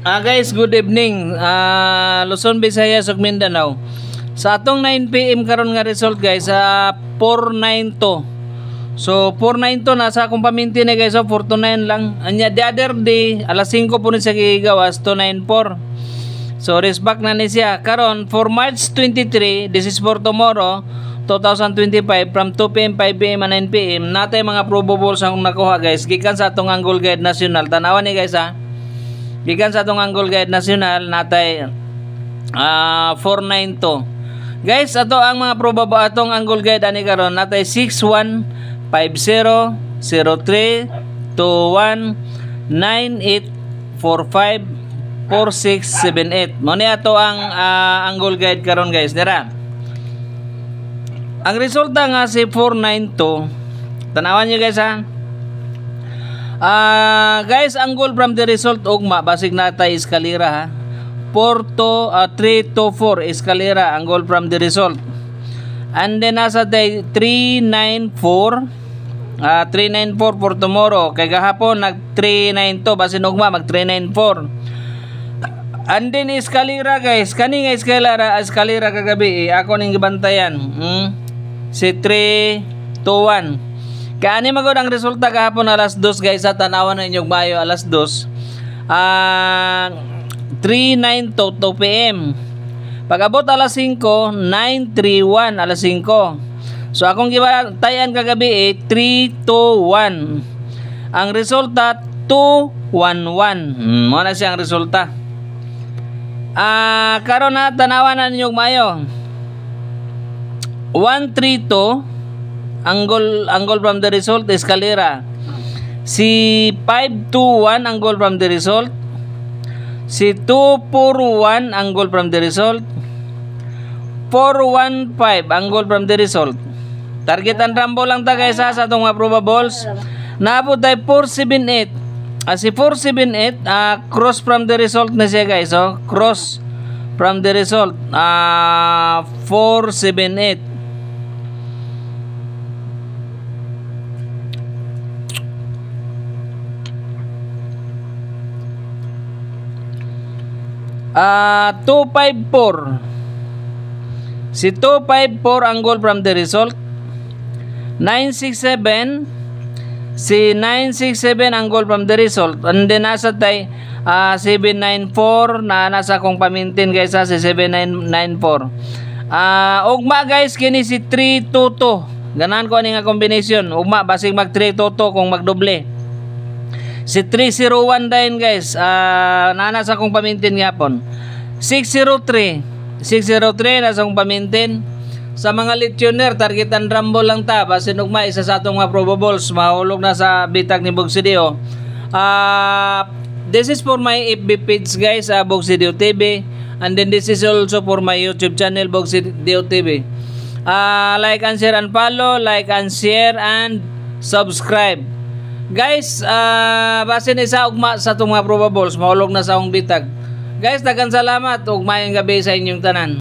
Guys, good evening. Luzon, Visayas ug Mindanao. Sa atong 9 PM karon nga result guys, 492. So 492 nasa akong paminti ni guys, so 429 lang. Anya the other day alas 5 po ni sa gigawas 294. So respect na ni siya. Karon for March 23, this is for tomorrow 2025 from 2 PM, 5 PM and 9 PM. Natay mga probables ang nakuha guys. Gikan sa atong Angle Guide National. Tanawan ni guys ha. Gikan sa atong Angle Guide National natay 492. Guys, ato ang mga probable atong Angle Guide ani karon natay 61 50 03 21 98 45 4678. Mo ni ato ang Angle Guide karon guys. Dira. Ang resulta nga si 492. Tanawan niyo guys ha. Guys, angle from the result ugma basig natay eskalera ha. 4 to 3 to 4 eskalera angle from the result. And then nasa day 394 394 for tomorrow. Kay gahapon nag 392 basin ugma mag 394. And then eskalera guys, kani nga eskalera kagabi ako ning gibantayan. Si 3 to 1. Kaani magod ang resulta kahapon alas 2 guys, sa tanawan na inyong mayo alas 2. 3:09 to 2 PM. Pag-abot alas 5, 9:31 alas 5. So akong gibantayan kagabi 3 to 1. Ang resulta 211. Mo na siyang resulta. Karon na tanawan na ninyong mayo. 132 angle from the result eskalera. Si 521 angle from the result. Si 241 angle from the result. 415 angle from the result. Target and rambo lang ta guys sa atong mga probables. Naabot tay 478. Si 478 cross from the result na siya guys, cross from the result. 478. Ah, 254. Si 254 angle from the result. 967. Si 967 angle from the result. And then nasa tay 794 na nasa kong pamintin guys si 794. Ugma guys kini si 322. Ganahan ko ani nga combination. Ugma basig mag 322 kung magdoble. Si 301 din guys, nasa kong pamintin yapon. 603 nasa kong pamintin. Sa mga listener, targetan rambo lang ta. Basin ugma isa sa atong mga probables. Mahulog na sa bitag ni Bogsidio. This is for my FB page guys, Bogsidio TV. And then this is also for my YouTube channel, Bogsidio TV. Like and share and follow, like and share and subscribe. Guys, basin isa ugma sa itong mga probables, mahulog na sa akong bitag. Guys, daghang salamat ug maayong gabi sa inyong tanan.